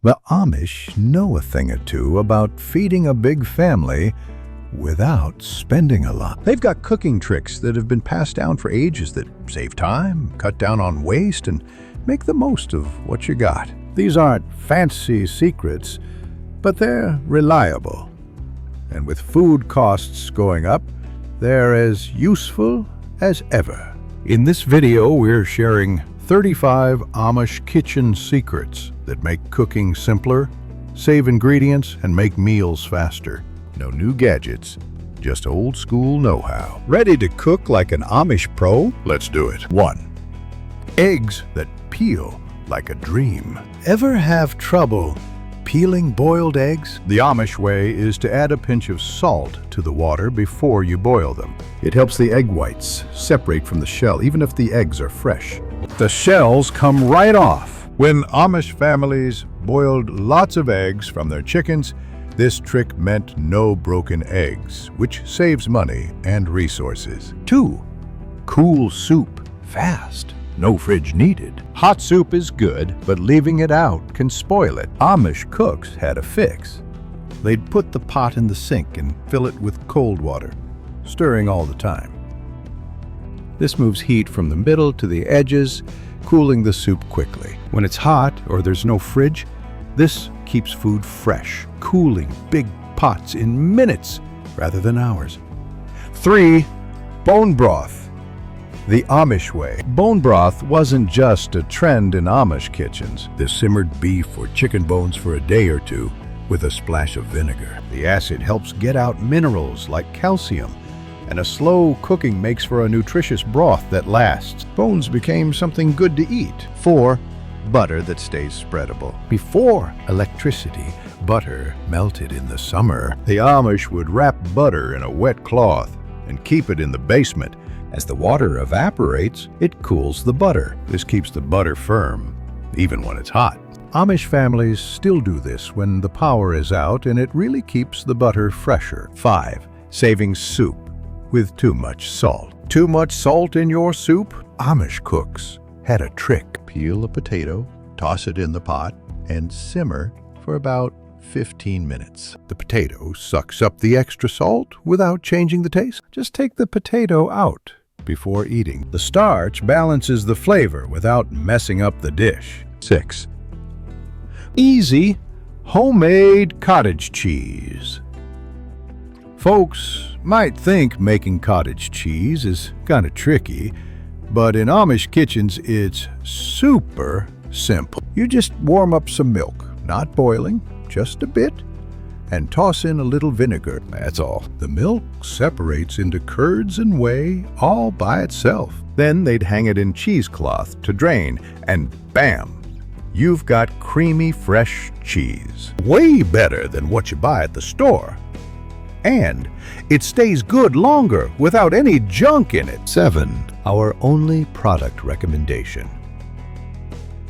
The Amish know a thing or two about feeding a big family without spending a lot. They've got cooking tricks that have been passed down for ages that save time, cut down on waste, and make the most of what you got. These aren't fancy secrets, but they're reliable. And with food costs going up, they're as useful as ever. In this video, we're sharing 35 Amish kitchen secrets that make cooking simpler, save ingredients, and make meals faster. No new gadgets, just old school know-how. Ready to cook like an Amish pro? Let's do it. 1. Eggs that peel like a dream. Ever have trouble peeling boiled eggs? The Amish way is to add a pinch of salt to the water before you boil them. It helps the egg whites separate from the shell, even if the eggs are fresh. The shells come right off. When Amish families boiled lots of eggs from their chickens, this trick meant no broken eggs, which saves money and resources. 2. Cool soup fast. No fridge needed. Hot soup is good, but leaving it out can spoil it. Amish cooks had a fix. They'd put the pot in the sink and fill it with cold water, stirring all the time. This moves heat from the middle to the edges, cooling the soup quickly. When it's hot or there's no fridge, this keeps food fresh, cooling big pots in minutes rather than hours. 3. Bone broth. The Amish way. Bone broth wasn't just a trend in Amish kitchens. This simmered beef or chicken bones for a day or two with a splash of vinegar. The acid helps get out minerals like calcium, and a slow cooking makes for a nutritious broth that lasts. Bones became something good to eat. 4. Butter that stays spreadable. Before electricity, butter melted in the summer. The Amish would wrap butter in a wet cloth and keep it in the basement. As the water evaporates, it cools the butter. This keeps the butter firm, even when it's hot. Amish families still do this when the power is out, and it really keeps the butter fresher. 5. Saving soup with too much salt. Too much salt in your soup? Amish cooks had a trick. Peel a potato, toss it in the pot, and simmer for about 15 minutes. The potato sucks up the extra salt without changing the taste. Just take the potato out before eating. The starch balances the flavor without messing up the dish. 6. Easy homemade cottage cheese. Folks might think making cottage cheese is kind of tricky, but in Amish kitchens, it's super simple. You just warm up some milk, not boiling, just a bit, and toss in a little vinegar. That's all. The milk separates into curds and whey all by itself. Then they'd hang it in cheesecloth to drain, and bam! You've got creamy, fresh cheese. Way better than what you buy at the store. And it stays good longer without any junk in it. 7. Our only product recommendation.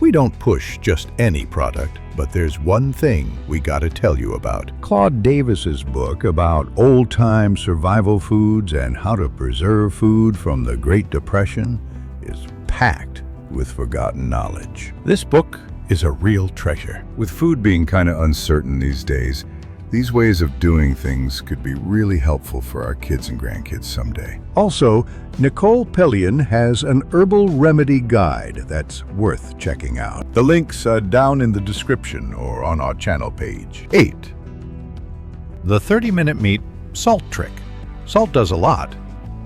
We don't push just any product, but there's one thing we gotta tell you about. Claude Davis's book about old-time survival foods and how to preserve food from the Great Depression is packed with forgotten knowledge. This book is a real treasure. With food being kind of uncertain these days, these ways of doing things could be really helpful for our kids and grandkids someday. Also, Nicole Pellion has an herbal remedy guide that's worth checking out. The links are down in the description or on our channel page. 8. The 30-minute meat salt trick. Salt does a lot,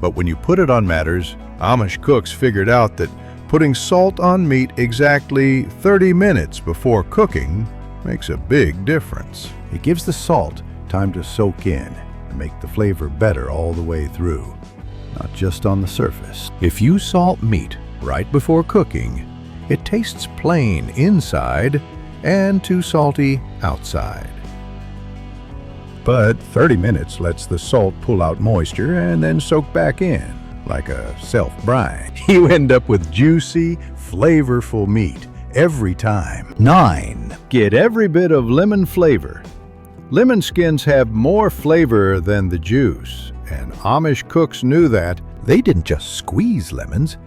but when you put it on matters, Amish cooks figured out that putting salt on meat exactly 30 minutes before cooking makes a big difference. It gives the salt time to soak in and make the flavor better all the way through, not just on the surface. If you salt meat right before cooking, it tastes plain inside and too salty outside. But 30 minutes lets the salt pull out moisture and then soak back in, like a self-brine. You end up with juicy, flavorful meat every time. 9. Get every bit of lemon flavor. Lemon skins have more flavor than the juice, and Amish cooks knew that. They didn't just squeeze lemons,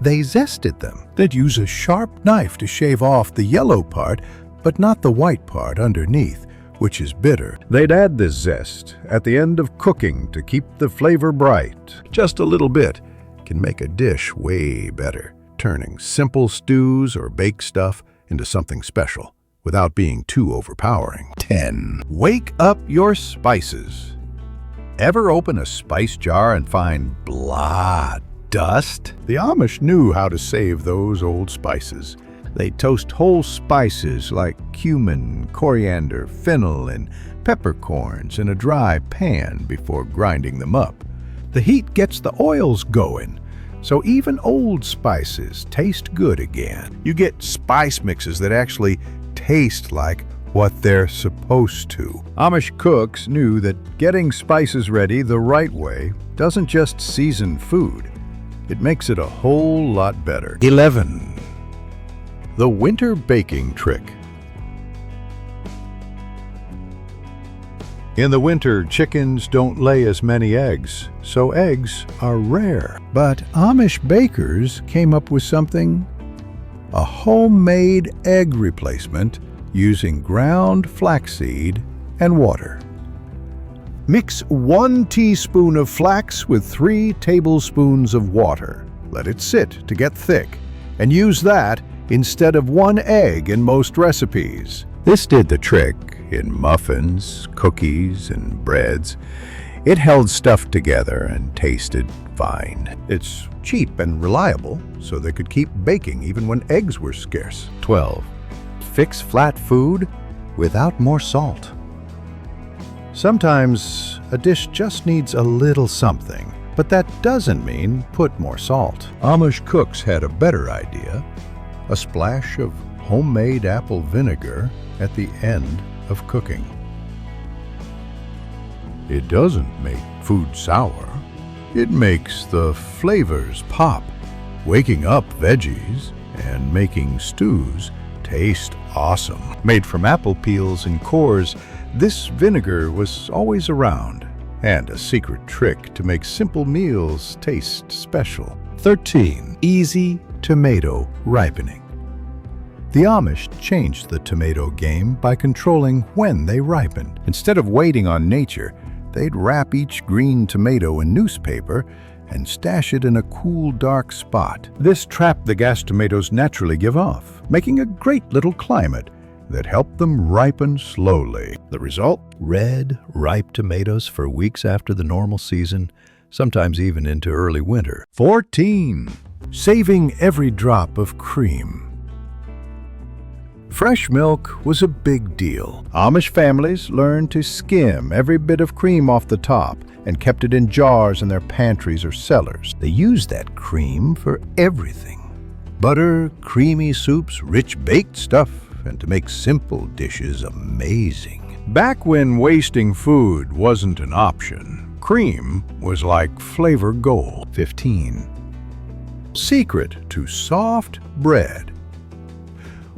they zested them. They'd use a sharp knife to shave off the yellow part, but not the white part underneath, which is bitter. They'd add this zest at the end of cooking to keep the flavor bright. Just a little bit can make a dish way better, turning simple stews or baked stuff into something special without being too overpowering. 10. Wake up your spices. Ever open a spice jar and find dust? The Amish knew how to save those old spices. They toast whole spices like cumin, coriander, fennel, and peppercorns in a dry pan before grinding them up. The heat gets the oils going, so even old spices taste good again. You get spice mixes that actually taste like what they're supposed to. Amish cooks knew that getting spices ready the right way doesn't just season food, it makes it a whole lot better. 11. The winter baking trick. In the winter, chickens don't lay as many eggs, so eggs are rare. But Amish bakers came up with something, a homemade egg replacement using ground flaxseed and water. Mix 1 teaspoon of flax with 3 tablespoons of water. Let it sit to get thick, and use that instead of 1 egg in most recipes. This did the trick in muffins, cookies, and breads. It held stuff together and tasted fine. It's cheap and reliable, so they could keep baking even when eggs were scarce. 12. Fix flat food without more salt. Sometimes a dish just needs a little something, but that doesn't mean put more salt. Amish cooks had a better idea. A splash of homemade apple vinegar at the end of cooking. It doesn't make food sour. It makes the flavors pop, waking up veggies and making stews taste awesome. Made from apple peels and cores, this vinegar was always around, and a secret trick to make simple meals taste special. 13. Easy tomato ripening. The Amish changed the tomato game by controlling when they ripened. Instead of waiting on nature, they'd wrap each green tomato in newspaper and stash it in a cool, dark spot. This trapped the gas tomatoes naturally give off, making a great little climate that helped them ripen slowly. The result? Red, ripe tomatoes for weeks after the normal season, sometimes even into early winter. 14. Saving every drop of cream. Fresh milk was a big deal. Amish families learned to skim every bit of cream off the top and kept it in jars in their pantries or cellars. They used that cream for everything. Butter, creamy soups, rich baked stuff, and to make simple dishes amazing. Back when wasting food wasn't an option, cream was like flavor gold. 15. Secret to soft bread.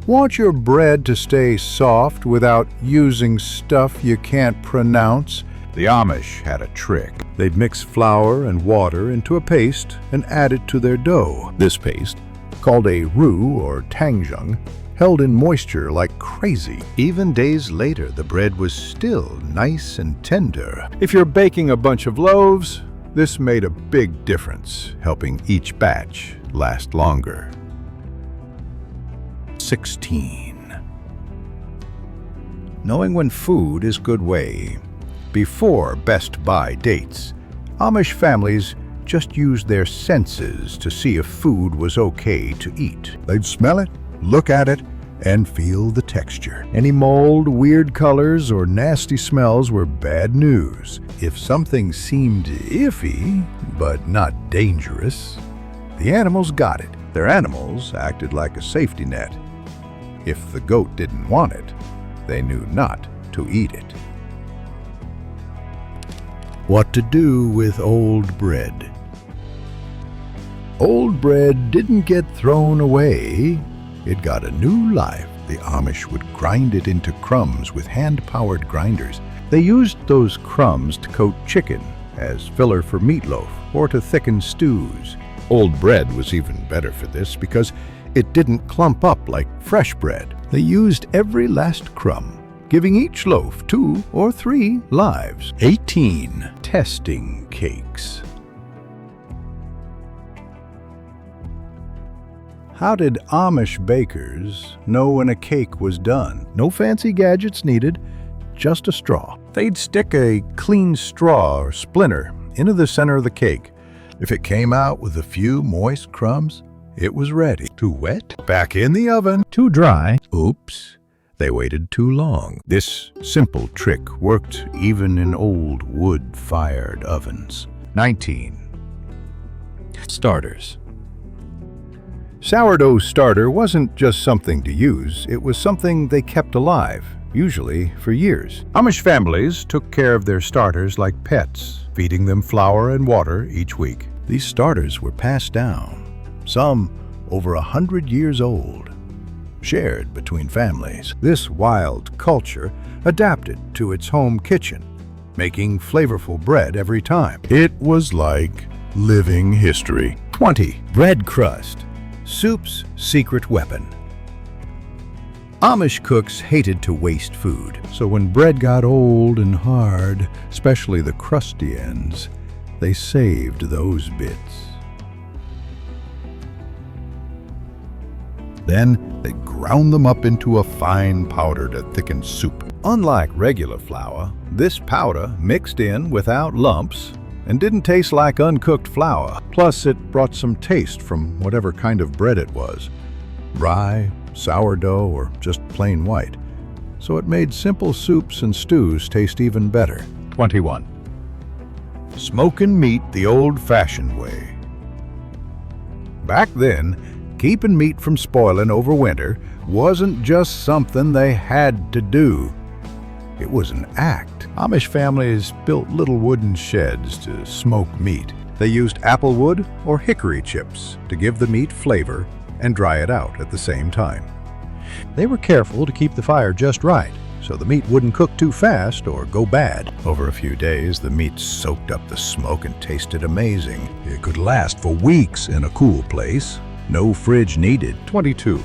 Want your bread to stay soft without using stuff you can't pronounce? The Amish had a trick. They'd mix flour and water into a paste and add it to their dough. This paste, called a roux or tangjung, held in moisture like crazy. Even days later, the bread was still nice and tender. If you're baking a bunch of loaves, this made a big difference, helping each batch last longer. 16. Knowing when food is good way. Before best buy dates, Amish families just used their senses to see if food was okay to eat. They'd smell it, look at it, and feel the texture. Any mold, weird colors, or nasty smells were bad news. If something seemed iffy, but not dangerous, the animals got it. Their animals acted like a safety net. If the goat didn't want it, they knew not to eat it. What to do with old bread? Old bread didn't get thrown away. It got a new life. The Amish would grind it into crumbs with hand-powered grinders. They used those crumbs to coat chicken as filler for meatloaf or to thicken stews. Old bread was even better for this because it didn't clump up like fresh bread. They used every last crumb, giving each loaf 2 or 3 lives. 18. Testing cakes. How did Amish bakers know when a cake was done? No fancy gadgets needed, just a straw. They'd stick a clean straw or splinter into the center of the cake. If it came out with a few moist crumbs, it was ready. Too wet? Back in the oven. Too dry? Oops, they waited too long. This simple trick worked even in old wood-fired ovens. 19. Starters. Sourdough starter wasn't just something to use, it was something they kept alive, usually for years. Amish families took care of their starters like pets, feeding them flour and water each week. These starters were passed down, some over 100 years old, shared between families. This wild culture adapted to its home kitchen, making flavorful bread every time. It was like living history. 20. Bread crust. Soup's secret weapon. Amish cooks hated to waste food, so when bread got old and hard, especially the crusty ends, they saved those bits. Then they ground them up into a fine powder to thicken soup. Unlike regular flour, this powder mixed in without lumps and didn't taste like uncooked flour. Plus, it brought some taste from whatever kind of bread it was. Rye, sourdough, or just plain white. So it made simple soups and stews taste even better. 21. Smoking meat the old-fashioned way. Back then, keeping meat from spoiling over winter wasn't just something they had to do. It was an act. Amish families built little wooden sheds to smoke meat. They used apple wood or hickory chips to give the meat flavor and dry it out at the same time. They were careful to keep the fire just right, so the meat wouldn't cook too fast or go bad. Over a few days, the meat soaked up the smoke and tasted amazing. It could last for weeks in a cool place. No fridge needed. 22.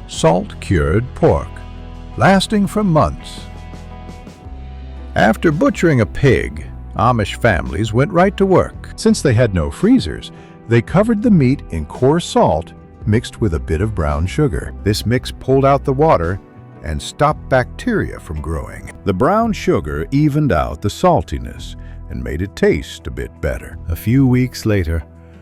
Salt-cured pork, lasting for months. After butchering a pig, Amish families went right to work. Since they had no freezers, they covered the meat in coarse salt mixed with a bit of brown sugar. This mix pulled out the water and stopped bacteria from growing. The brown sugar evened out the saltiness and made it taste a bit better. A few weeks later,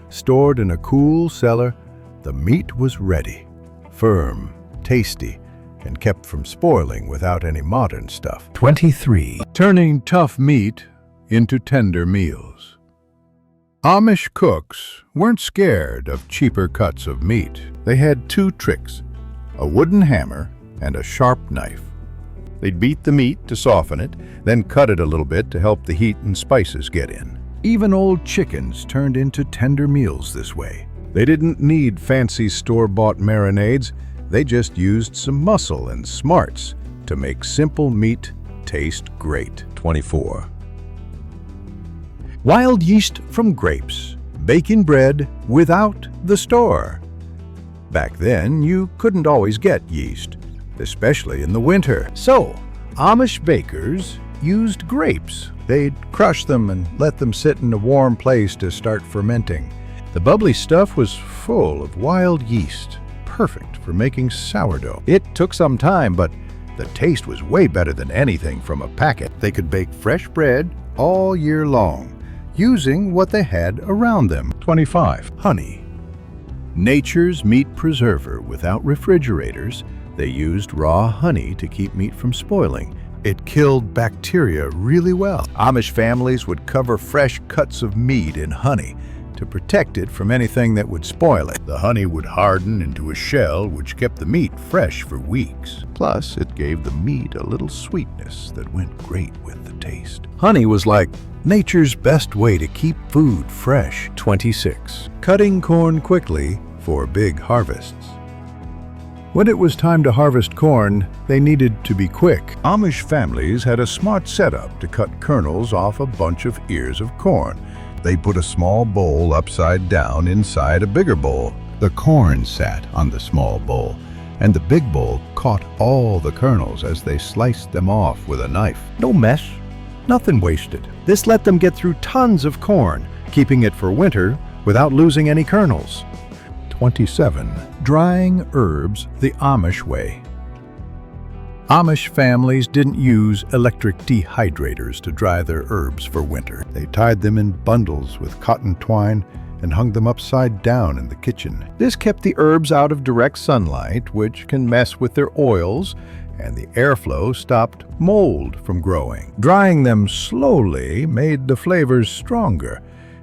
stored in a cool cellar, the meat was ready, firm, tasty, and kept from spoiling without any modern stuff. 23. Turning tough meat into tender meals. Amish cooks weren't scared of cheaper cuts of meat. They had 2 tricks, a wooden hammer and a sharp knife. They'd beat the meat to soften it, then cut it a little bit to help the heat and spices get in. Even old chickens turned into tender meals this way. They didn't need fancy store-bought marinades. They just used some muscle and smarts to make simple meat taste great. 24. Wild yeast from grapes, baking bread without the store. Back then, you couldn't always get yeast, especially in the winter. So, Amish bakers used grapes. They'd crush them and let them sit in a warm place to start fermenting. The bubbly stuff was full of wild yeast, perfect for making sourdough. It took some time, but the taste was way better than anything from a packet. They could bake fresh bread all year long, using what they had around them. 25. Honey. Nature's meat preserver without refrigerators, they used raw honey to keep meat from spoiling. It killed bacteria really well. Amish families would cover fresh cuts of meat in honey to protect it from anything that would spoil it. The honey would harden into a shell which kept the meat fresh for weeks. Plus, it gave the meat a little sweetness that went great with the taste. Honey was like nature's best way to keep food fresh. 26. Cutting corn quickly for big harvests. When it was time to harvest corn, they needed to be quick. Amish families had a smart setup to cut kernels off a bunch of ears of corn. They put a small bowl upside down inside a bigger bowl. The corn sat on the small bowl, and the big bowl caught all the kernels as they sliced them off with a knife. No mess, nothing wasted. This let them get through tons of corn, keeping it for winter without losing any kernels. 27. Drying herbs the Amish way. Amish families didn't use electric dehydrators to dry their herbs for winter. They tied them in bundles with cotton twine and hung them upside down in the kitchen. This kept the herbs out of direct sunlight, which can mess with their oils, and the airflow stopped mold from growing. Drying them slowly made the flavors stronger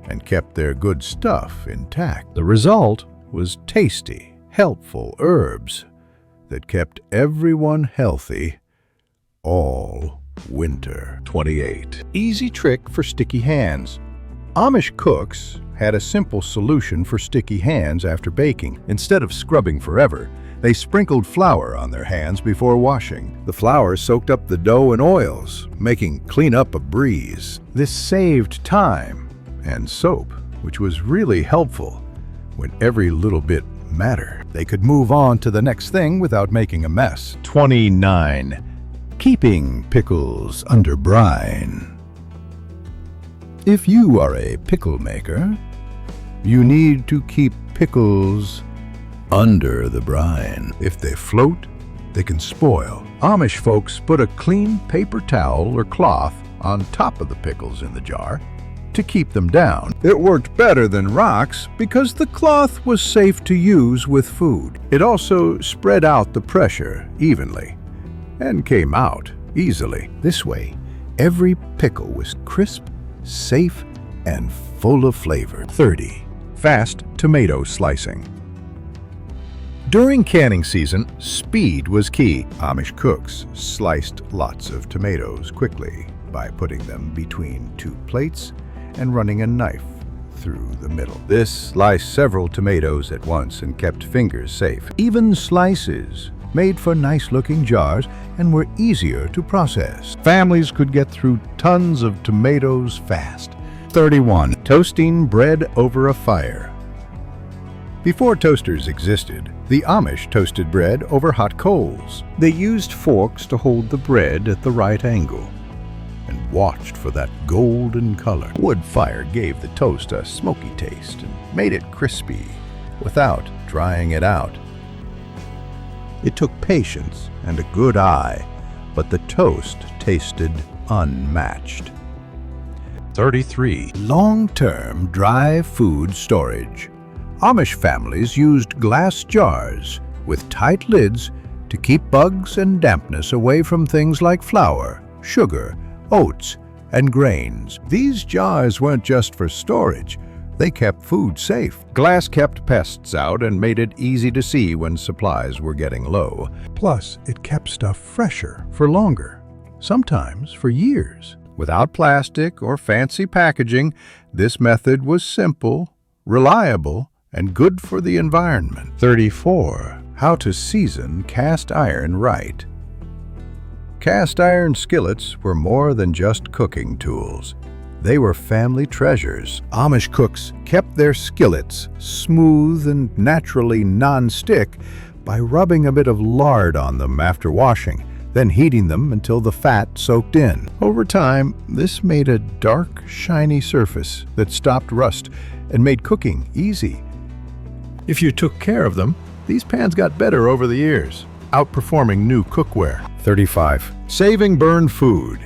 and kept their good stuff intact. The result was tasty, helpful herbs that kept everyone healthy all winter. 28. Easy trick for sticky hands. Amish cooks had a simple solution for sticky hands after baking. Instead of scrubbing forever, they sprinkled flour on their hands before washing. The flour soaked up the dough and oils, making cleanup a breeze. This saved time and soap, which was really helpful when every little bit mattered. They could move on to the next thing without making a mess. 29. Keeping pickles under brine. If you are a pickle maker, you need to keep pickles under the brine. If they float, they can spoil. Amish folks put a clean paper towel or cloth on top of the pickles in the jar to keep them down. It worked better than rocks because the cloth was safe to use with food. It also spread out the pressure evenly and came out easily. This way, every pickle was crisp, safe, and full of flavor. 30. Fast tomato slicing. During canning season, speed was key. Amish cooks sliced lots of tomatoes quickly by putting them between two plates and running a knife through the middle. This sliced several tomatoes at once and kept fingers safe. Even slices made for nice-looking jars and were easier to process. Families could get through tons of tomatoes fast. 31. Toasting bread over a fire. Before toasters existed, the Amish toasted bread over hot coals. They used forks to hold the bread at the right angle and watched for that golden color. Wood fire gave the toast a smoky taste and made it crispy without drying it out. It took patience and a good eye, but the toast tasted unmatched. 33. Long-term dry food storage. Amish families used glass jars with tight lids to keep bugs and dampness away from things like flour, sugar, oats, and grains. These jars weren't just for storage. They kept food safe. Glass kept pests out and made it easy to see when supplies were getting low. Plus, it kept stuff fresher for longer, sometimes for years. Without plastic or fancy packaging, this method was simple, reliable, and good for the environment. 34. How to season cast iron right. Cast iron skillets were more than just cooking tools. They were family treasures. Amish cooks kept their skillets smooth and naturally non-stick by rubbing a bit of lard on them after washing, then heating them until the fat soaked in. Over time, this made a dark, shiny surface that stopped rust and made cooking easy. If you took care of them, these pans got better over the years, outperforming new cookware. 35. Saving burned food.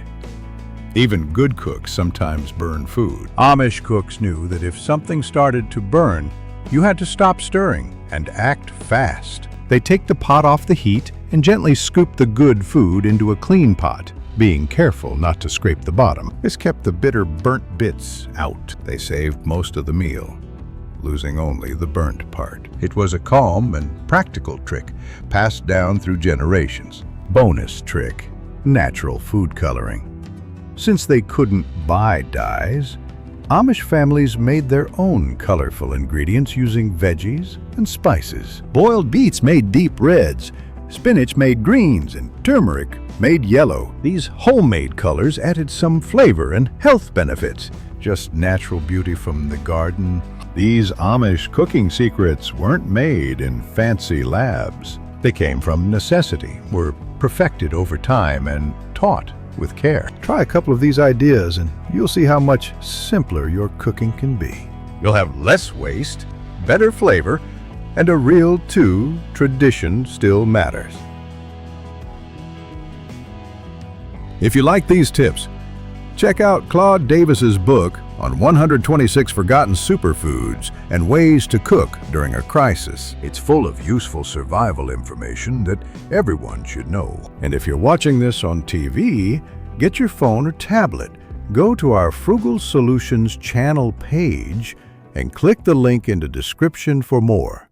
Even good cooks sometimes burn food. Amish cooks knew that if something started to burn, you had to stop stirring and act fast. They take the pot off the heat and gently scoop the good food into a clean pot, being careful not to scrape the bottom. This kept the bitter burnt bits out. They saved most of the meal, losing only the burnt part. It was a calm and practical trick passed down through generations. Bonus trick: natural food coloring. Since they couldn't buy dyes, Amish families made their own colorful ingredients using veggies and spices. Boiled beets made deep reds, spinach made greens, and turmeric made yellow. These homemade colors added some flavor and health benefits, just natural beauty from the garden. These Amish cooking secrets weren't made in fancy labs. They came from necessity, were perfected over time, and taught with care. Try a couple of these ideas and you'll see how much simpler your cooking can be. You'll have less waste, better flavor, and a real, too, tradition still matters. If you like these tips, check out Claude Davis's book on 126 Forgotten Superfoods and Ways to Cook During a Crisis. It's full of useful survival information that everyone should know. And if you're watching this on TV, get your phone or tablet, go to our Frugal Solutions channel page, and click the link in the description for more.